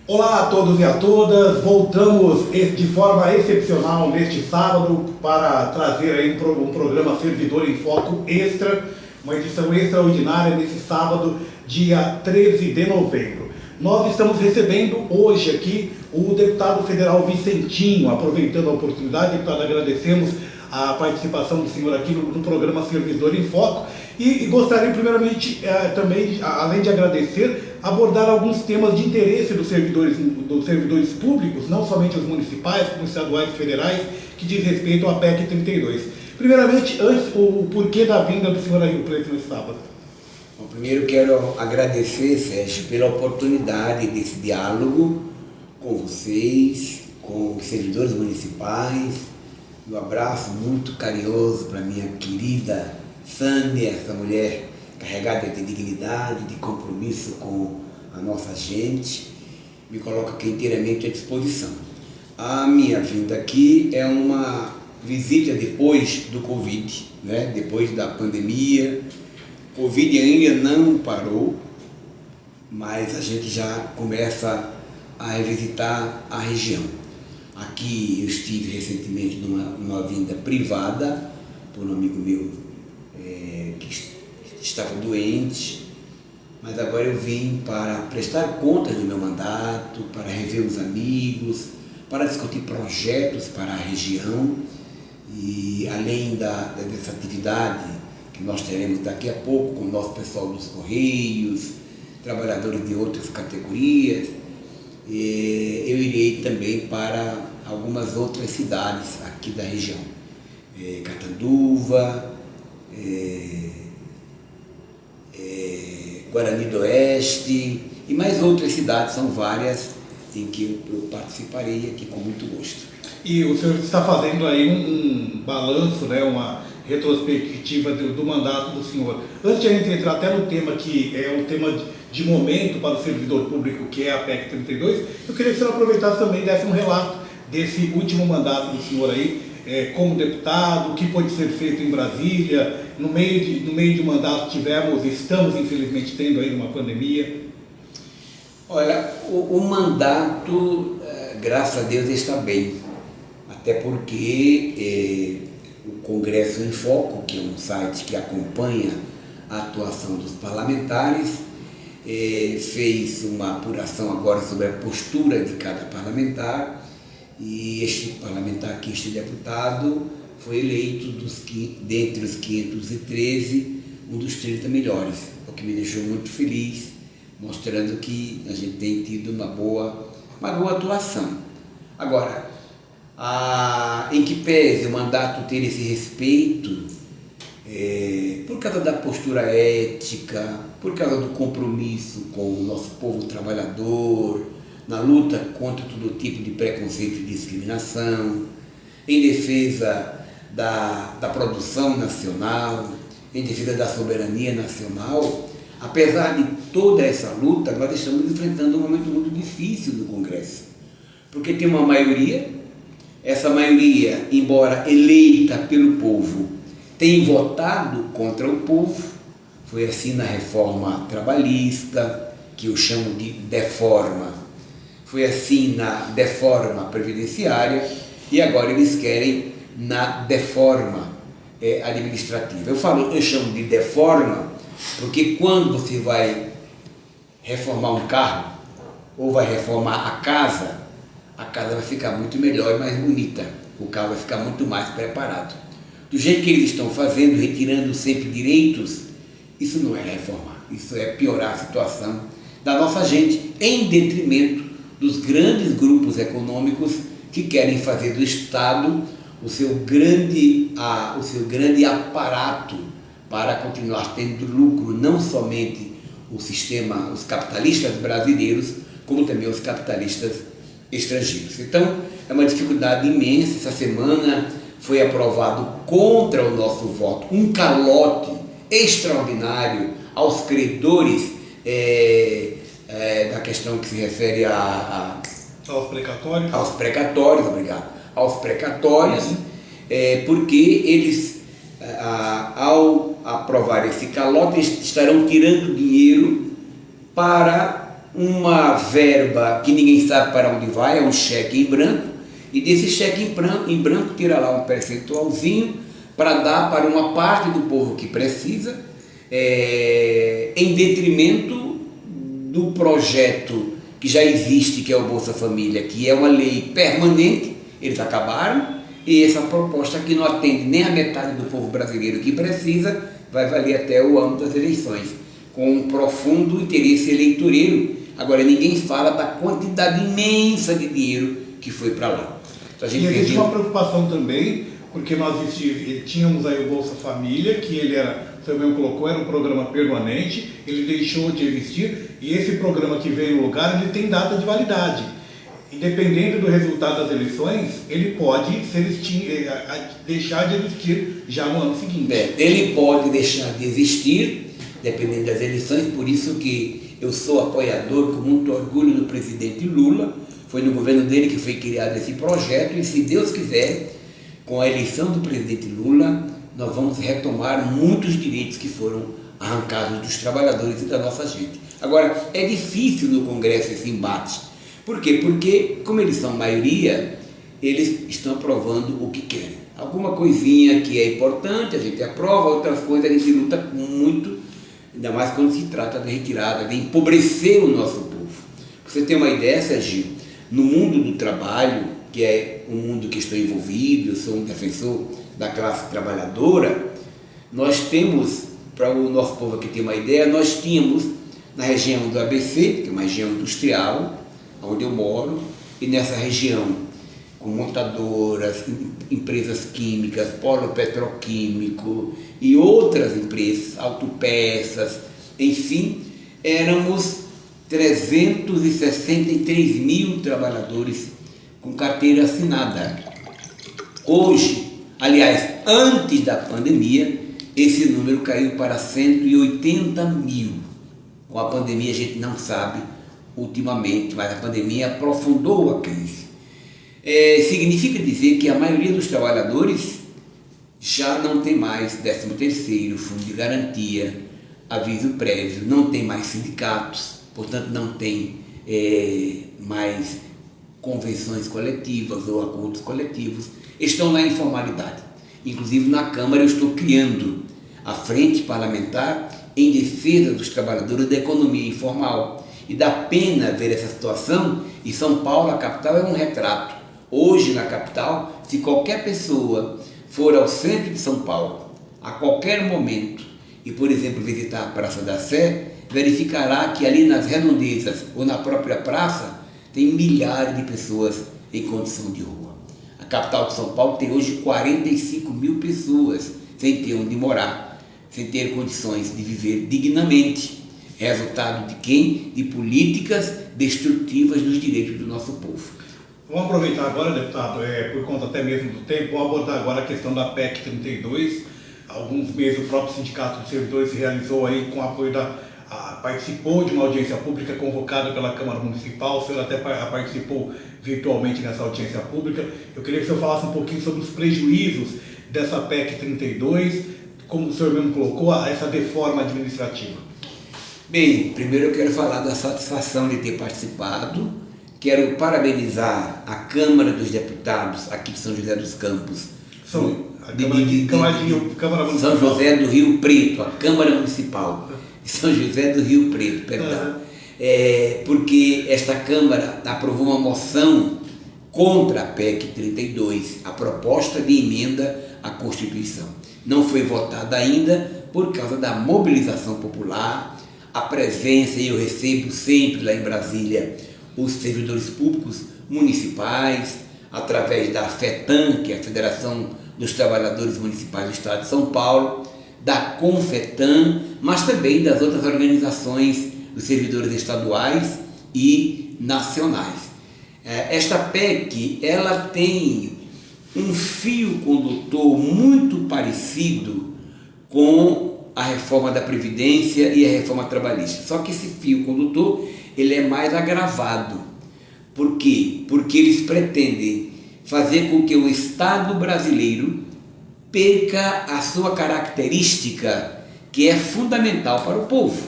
Olá a todos e a todas, voltamos de forma excepcional neste sábado para trazer aí um programa Servidor em Foco Extra, uma edição extraordinária nesse sábado, dia 13 de novembro. Nós estamos recebendo hoje aqui o deputado federal Vicentinho. Aproveitando a oportunidade, deputado, agradecemos a participação do senhor aqui no programa Servidor em Foco e gostaria primeiramente também, além de agradecer, abordar alguns temas de interesse dos servidores públicos, não somente os municipais, como estaduais e federais, que diz respeito à PEC 32. Primeiramente, antes, o porquê da vinda do senhor a Rio Preto nesse sábado. Bom, primeiro quero agradecer, Sérgio, pela oportunidade desse diálogo com vocês, com os servidores municipais. Um abraço muito carinhoso para minha querida Sânia, essa mulher carregada de dignidade, de compromisso com a nossa gente. Me coloco aqui inteiramente à disposição. A minha vinda aqui é uma visita depois do Covid, né? Depois da pandemia. O Covid ainda não parou, mas a gente já começa a revisitar a região. Aqui eu estive recentemente numa vinda privada por um amigo meu que estava doente, mas agora eu vim para prestar contas do meu mandato, para rever os amigos, para discutir projetos para a região e além dessa atividade que nós teremos daqui a pouco com o nosso pessoal dos Correios, trabalhadores de outras categorias, eu irei também para algumas outras cidades aqui da região, Catanduva, Guarani do Oeste e mais outras cidades, são várias em que eu participarei aqui com muito gosto. E o senhor está fazendo aí um balanço, né, uma retrospectiva do mandato do senhor. Antes de a gente entrar até no tema que é um tema de momento para o servidor público, que é a PEC 32, eu queria que o senhor aproveitasse também e desse um relato desse último mandato do senhor aí, como deputado, o que pode ser feito em Brasília. No meio de mandato estamos infelizmente tendo aí uma pandemia. Olha, o mandato, graças a Deus, está bem, até porque o Congresso em Foco, que é um site que acompanha a atuação dos parlamentares, fez uma apuração agora sobre a postura de cada parlamentar, e este parlamentar aqui, este deputado, foi eleito dentre os 513, um dos 30 melhores, o que me deixou muito feliz, mostrando que a gente tem tido uma boa atuação. Agora, em que pese o mandato ter esse respeito, por causa da postura ética, por causa do compromisso com o nosso povo trabalhador, na luta contra todo tipo de preconceito e discriminação, em defesa da produção nacional, em defesa da soberania nacional. Apesar de toda essa luta, nós estamos enfrentando um momento muito difícil no Congresso, porque tem uma maioria, essa maioria, embora eleita pelo povo, tem votado contra o povo. Foi assim na reforma trabalhista, que eu chamo de deforma, foi assim na deforma previdenciária e agora eles querem na deforma administrativa. Eu chamo de deforma porque quando você vai reformar um carro ou vai reformar a casa vai ficar muito melhor e mais bonita, o carro vai ficar muito mais preparado. Do jeito que eles estão fazendo, retirando sempre direitos, isso não é reformar, isso é piorar a situação da nossa gente, em detrimento dos grandes grupos econômicos que querem fazer do Estado o seu grande aparato para continuar tendo lucro, não somente os capitalistas brasileiros, como também os capitalistas estrangeiros. Então, é uma dificuldade imensa. Essa semana foi aprovado contra o nosso voto um calote extraordinário aos credores da questão que se refere aos precatórios. Aos precatórios, obrigado. Aos precatórios, porque eles, ao aprovar esse calote, estarão tirando dinheiro para uma verba que ninguém sabe para onde vai, é um cheque em branco, e desse cheque em branco tira lá um percentualzinho para dar para uma parte do povo que precisa, em detrimento do projeto que já existe, que é o Bolsa Família, que é uma lei permanente. Eles acabaram, e essa proposta que não atende nem a metade do povo brasileiro que precisa, vai valer até o ano das eleições, com um profundo interesse eleitoreiro. Agora, ninguém fala da quantidade imensa de dinheiro que foi para lá. Então, e existe uma preocupação também, porque nós tínhamos aí o Bolsa Família, que ele era, você mesmo colocou, era um programa permanente, ele deixou de existir, e esse programa que veio no lugar, ele tem data de validade. E dependendo do resultado das eleições, ele pode deixar de existir já no ano seguinte. Ele pode deixar de existir, dependendo das eleições, por isso que eu sou apoiador com muito orgulho do presidente Lula. Foi no governo dele que foi criado esse projeto, e se Deus quiser, com a eleição do presidente Lula, nós vamos retomar muitos direitos que foram arrancados dos trabalhadores e da nossa gente. Agora, é difícil no Congresso esse embate. Por quê? Porque, como eles são maioria, eles estão aprovando o que querem. Alguma coisinha que é importante, a gente aprova, outras coisas a gente luta muito, ainda mais quando se trata de retirada, de empobrecer o nosso povo. Para você ter uma ideia, Sergio, no mundo do trabalho, que é um mundo que estou envolvido, eu sou um defensor da classe trabalhadora, nós temos, para o nosso povo aqui ter uma ideia, nós tínhamos na região do ABC, que é uma região industrial, onde eu moro, e nessa região, com montadoras, empresas químicas, polo petroquímico e outras empresas, autopeças, enfim, éramos 363 mil trabalhadores com carteira assinada. Hoje, aliás, antes da pandemia, esse número caiu para 180 mil. Com a pandemia a gente não sabe ultimamente, mas a pandemia aprofundou a crise. Significa dizer que a maioria dos trabalhadores já não tem mais 13º, fundo de garantia, aviso prévio, não tem mais sindicatos, portanto não tem mais convenções coletivas ou acordos coletivos, estão na informalidade. Inclusive na Câmara eu estou criando a Frente Parlamentar em defesa dos trabalhadores da economia informal. E dá pena ver essa situação, e São Paulo, a capital, é um retrato. Hoje, na capital, se qualquer pessoa for ao centro de São Paulo, a qualquer momento, e, por exemplo, visitar a Praça da Sé, verificará que ali nas redondezas ou na própria praça tem milhares de pessoas em condição de rua. A capital de São Paulo tem hoje 45 mil pessoas sem ter onde morar, sem ter condições de viver dignamente. Resultado de quem? De políticas destrutivas dos direitos do nosso povo. Vamos aproveitar agora, deputado, por conta até mesmo do tempo, vamos abordar agora a questão da PEC 32. Há alguns meses o próprio Sindicato de Servidores realizou aí com apoio participou de uma audiência pública convocada pela Câmara Municipal, o senhor até participou virtualmente nessa audiência pública. Eu queria que o senhor falasse um pouquinho sobre os prejuízos dessa PEC 32, como o senhor mesmo colocou, essa reforma administrativa. Bem, primeiro eu quero falar da satisfação de ter participado, quero parabenizar a Câmara dos Deputados aqui de São José dos Campos, São José do Rio Preto, a Câmara Municipal de São José do Rio Preto, perdão, porque esta Câmara aprovou uma moção contra a PEC 32, a proposta de emenda à Constituição. Não foi votada ainda por causa da mobilização popular, a presença, e eu recebo sempre lá em Brasília os servidores públicos municipais, através da FETAM, que é a Federação dos Trabalhadores Municipais do Estado de São Paulo, da CONFETAM, mas também das outras organizações dos servidores estaduais e nacionais. Esta PEC, ela tem um fio condutor muito parecido com a reforma da Previdência e a reforma trabalhista. Só que esse fio condutor, ele é mais agravado. Por quê? Porque eles pretendem fazer com que o Estado brasileiro perca a sua característica, que é fundamental para o povo,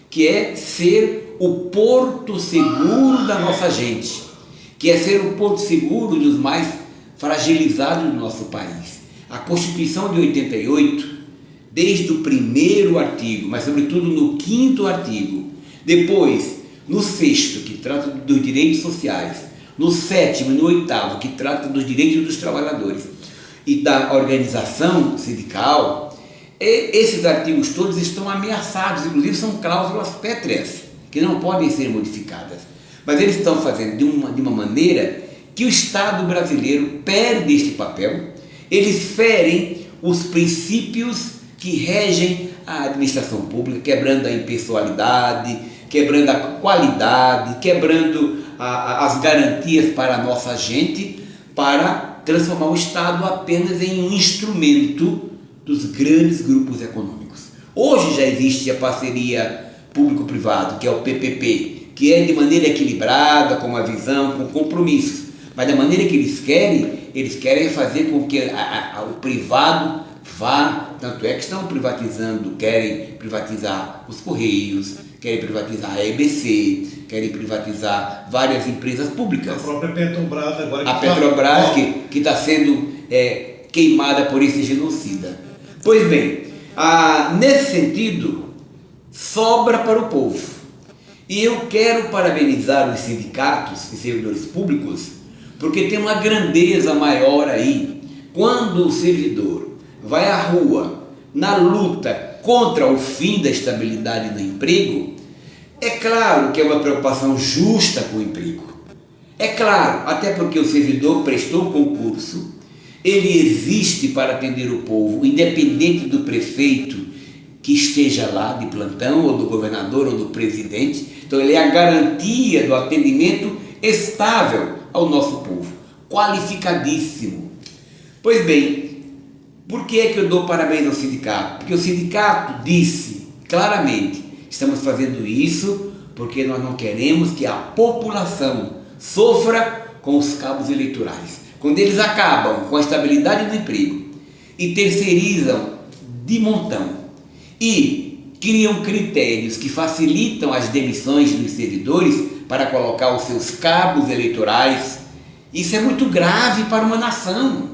que é ser o porto seguro da nossa gente, que é ser o porto seguro dos mais fragilizados do nosso país. A Constituição de 88, desde o primeiro artigo, mas sobretudo no quinto artigo, depois no sexto, que trata dos direitos sociais, no sétimo e no oitavo, que trata dos direitos dos trabalhadores e da organização sindical, esses artigos todos estão ameaçados, inclusive são cláusulas pétreas, que não podem ser modificadas. Mas eles estão fazendo de uma maneira que o Estado brasileiro perde este papel, eles ferem os princípios que regem a administração pública, quebrando a impessoalidade, quebrando a qualidade, quebrando as garantias para a nossa gente, para transformar o Estado apenas em um instrumento dos grandes grupos econômicos. Hoje já existe a parceria público-privado, que é o PPP, que é de maneira equilibrada, com uma visão, com compromissos, mas da maneira que eles querem fazer com que o privado vá, tanto é que estão privatizando, querem privatizar os Correios, querem privatizar a EBC, querem privatizar várias empresas públicas. A própria Petrobras agora. A Petrobras que está sendo queimada por esse genocida. Pois bem, nesse sentido, sobra para o povo. E eu quero parabenizar os sindicatos e servidores públicos, porque tem uma grandeza maior aí. Quando o servidor vai à rua na luta contra o fim da estabilidade no emprego, é claro que é uma preocupação justa com o emprego. É claro, até porque o servidor prestou concurso, ele existe para atender o povo, independente do prefeito que esteja lá de plantão, ou do governador, ou do presidente. Então ele é a garantia do atendimento estável ao nosso povo, qualificadíssimo. Pois bem, por que é que eu dou parabéns ao sindicato? Porque o sindicato disse claramente: estamos fazendo isso porque nós não queremos que a população sofra com os cabos eleitorais. Quando eles acabam com a estabilidade do emprego e terceirizam de montão e criam critérios que facilitam as demissões dos servidores para colocar os seus cabos eleitorais, isso é muito grave para uma nação.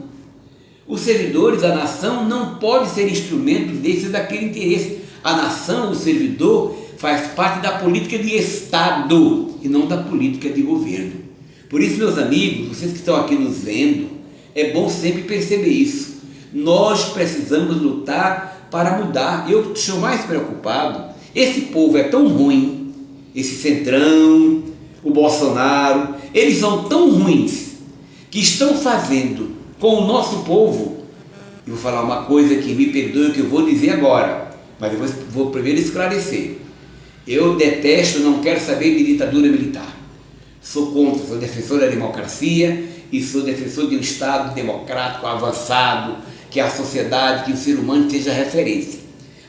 Os servidores, a nação, não pode ser instrumento desse ou daquele interesse. A nação, o servidor, faz parte da política de Estado e não da política de governo. Por isso, meus amigos, vocês que estão aqui nos vendo, é bom sempre perceber isso. Nós precisamos lutar para mudar. Eu estou mais preocupado. Esse povo é tão ruim, esse centrão, o Bolsonaro, eles são tão ruins que estão fazendo com o nosso povo. Eu vou falar uma coisa que me perdoe o que eu vou dizer agora, mas eu vou primeiro esclarecer. Eu detesto, não quero saber de ditadura militar. Sou contra, sou defensor da democracia e sou defensor de um Estado democrático, avançado, que a sociedade, que o ser humano seja referência.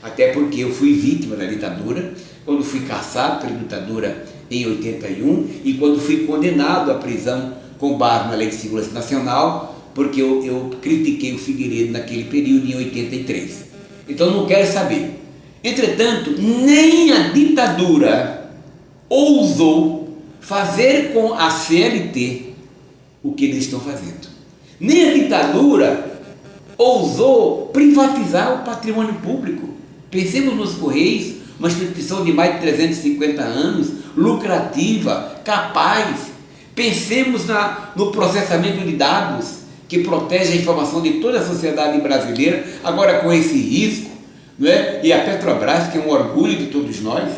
Até porque eu fui vítima da ditadura, quando fui caçado pela ditadura em 81 e quando fui condenado à prisão com base na Lei de Segurança Nacional, porque eu critiquei o Figueiredo naquele período em 83. Então não quero saber. Entretanto, nem a ditadura ousou fazer com a CLT o que eles estão fazendo. Nem a ditadura ousou privatizar o patrimônio público. Pensemos nos Correios, uma instituição de mais de 350 anos, lucrativa, capaz. Pensemos no processamento de dados, que protege a informação de toda a sociedade brasileira, agora com esse risco, não é? E a Petrobras, que é um orgulho de todos nós.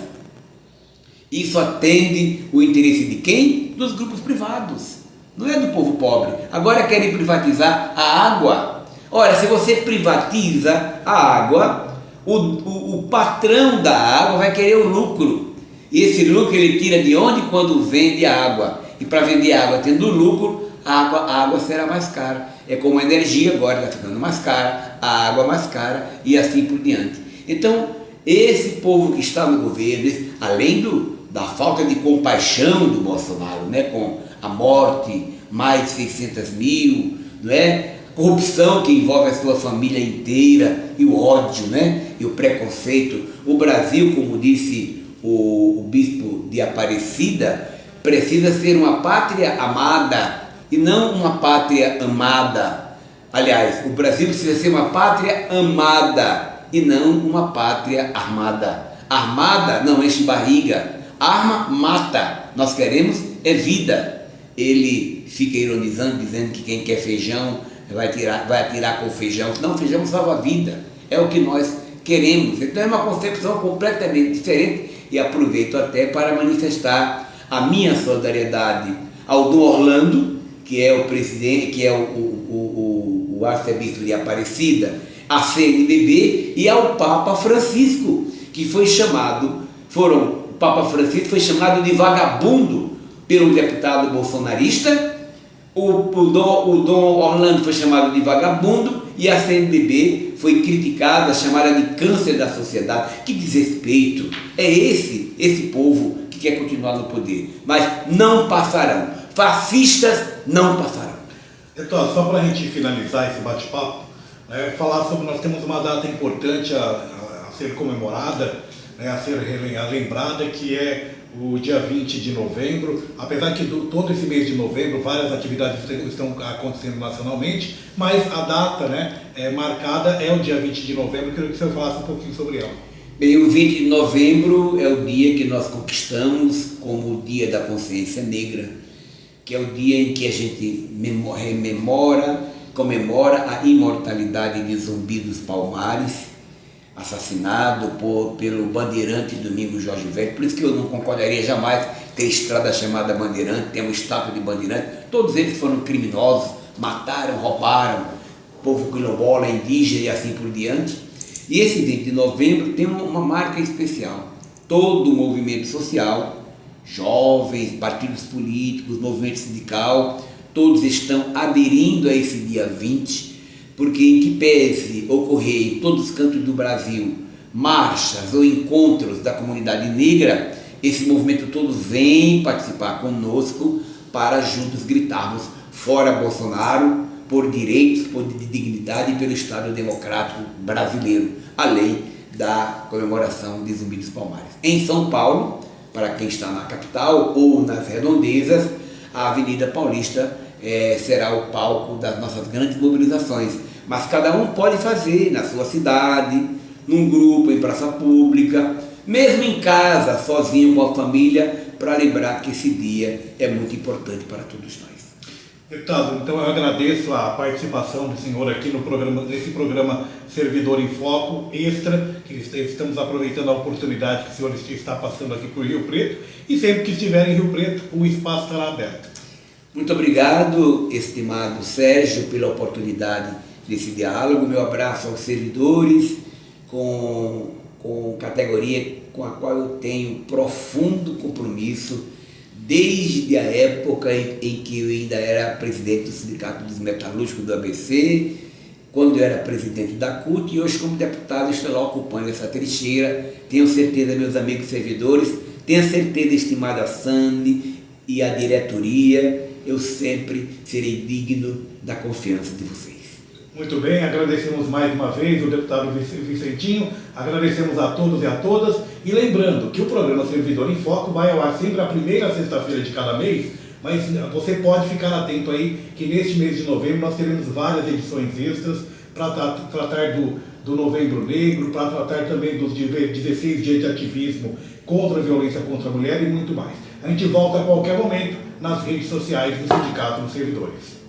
Isso atende o interesse de quem? Dos grupos privados, não é do povo pobre. Agora querem privatizar a água. Ora, se você privatiza a água, o patrão da água vai querer o lucro. E esse lucro ele tira de onde? Quando vende a água. E para vender água tendo lucro, a água será mais cara. É como a energia, agora está ficando mais cara, a água mais cara e assim por diante. Então, esse povo que está no governo, além da falta de compaixão do Bolsonaro, né, com a morte, mais de 600 mil, não é? Corrupção que envolve a sua família inteira, e o ódio, né? E o preconceito. O Brasil, como disse o bispo de Aparecida, precisa ser uma pátria amada e não uma pátria amada. Aliás, o Brasil precisa ser uma pátria amada e não uma pátria armada. Armada não enche barriga, arma mata, nós queremos é vida. Ele fica ironizando, dizendo que quem quer feijão vai atirar com feijão. Não, feijão salva a vida, é o que nós queremos. Então é uma concepção completamente diferente e aproveito até para manifestar a minha solidariedade ao Dom Orlando, que é o presidente, que é o arcebispo de Aparecida, a CNBB, e ao Papa Francisco, que foi chamado, o Papa Francisco foi chamado de vagabundo pelo deputado bolsonarista, o Dom Orlando foi chamado de vagabundo e a CNBB foi criticada, chamada de câncer da sociedade. Que desrespeito! É esse povo que quer continuar no poder, mas não passarão. Fascistas não passarão. Então, só para a gente finalizar esse bate-papo, falar sobre, nós temos uma data importante a ser comemorada, a ser lembrada, que é o dia 20 de novembro, apesar que todo esse mês de novembro várias atividades estão acontecendo nacionalmente, mas a data marcada é o dia 20 de novembro. Eu queria que você falasse um pouquinho sobre ela. Bem, o 20 de novembro é o dia que nós conquistamos como o Dia da Consciência Negra, que é o dia em que a gente comemora a imortalidade de Zumbi dos Palmares, assassinado pelo bandeirante Domingos Jorge Velho. Por isso que eu não concordaria jamais ter estrada chamada Bandeirante, tem uma estátua de Bandeirante. Todos eles foram criminosos, mataram, roubaram, povo quilombola, indígena e assim por diante. E esse 20 de novembro tem uma marca especial. Todo o movimento social, jovens, partidos políticos, movimento sindical, todos estão aderindo a esse dia 20, porque em que pese ocorrer em todos os cantos do Brasil marchas ou encontros da comunidade negra, esse movimento todo vem participar conosco para juntos gritarmos fora Bolsonaro, por direitos, por dignidade e pelo Estado Democrático Brasileiro, além da comemoração de Zumbi dos Palmares. Em São Paulo, para quem está na capital ou nas redondezas, a Avenida Paulista será o palco das nossas grandes mobilizações, mas cada um pode fazer na sua cidade, num grupo, em praça pública, mesmo em casa, sozinho com a família, para lembrar que esse dia é muito importante para todos nós. Deputado, então eu agradeço a participação do senhor aqui nesse programa Servidor em Foco Extra, que estamos aproveitando a oportunidade que o senhor está passando aqui por Rio Preto, e sempre que estiver em Rio Preto, o espaço estará aberto. Muito obrigado, estimado Sérgio, pela oportunidade desse diálogo. Meu abraço aos servidores, com categoria com a qual eu tenho profundo compromisso, desde a época em que eu ainda era presidente do Sindicato dos Metalúrgicos do ABC, quando eu era presidente da CUT, e hoje como deputado estou lá ocupando essa trincheira. Tenho certeza, meus amigos servidores, tenho certeza, estimada Sandy e a diretoria, eu sempre serei digno da confiança de vocês. Muito bem, agradecemos mais uma vez o deputado Vicentinho, agradecemos a todos e a todas, e lembrando que o programa Servidor em Foco vai ao ar sempre a primeira sexta-feira de cada mês, mas você pode ficar atento aí que neste mês de novembro nós teremos várias edições extras para tratar do Novembro Negro, para tratar também dos 16 dias de ativismo contra a violência contra a mulher e muito mais. A gente volta a qualquer momento nas redes sociais do Sindicato dos Servidores.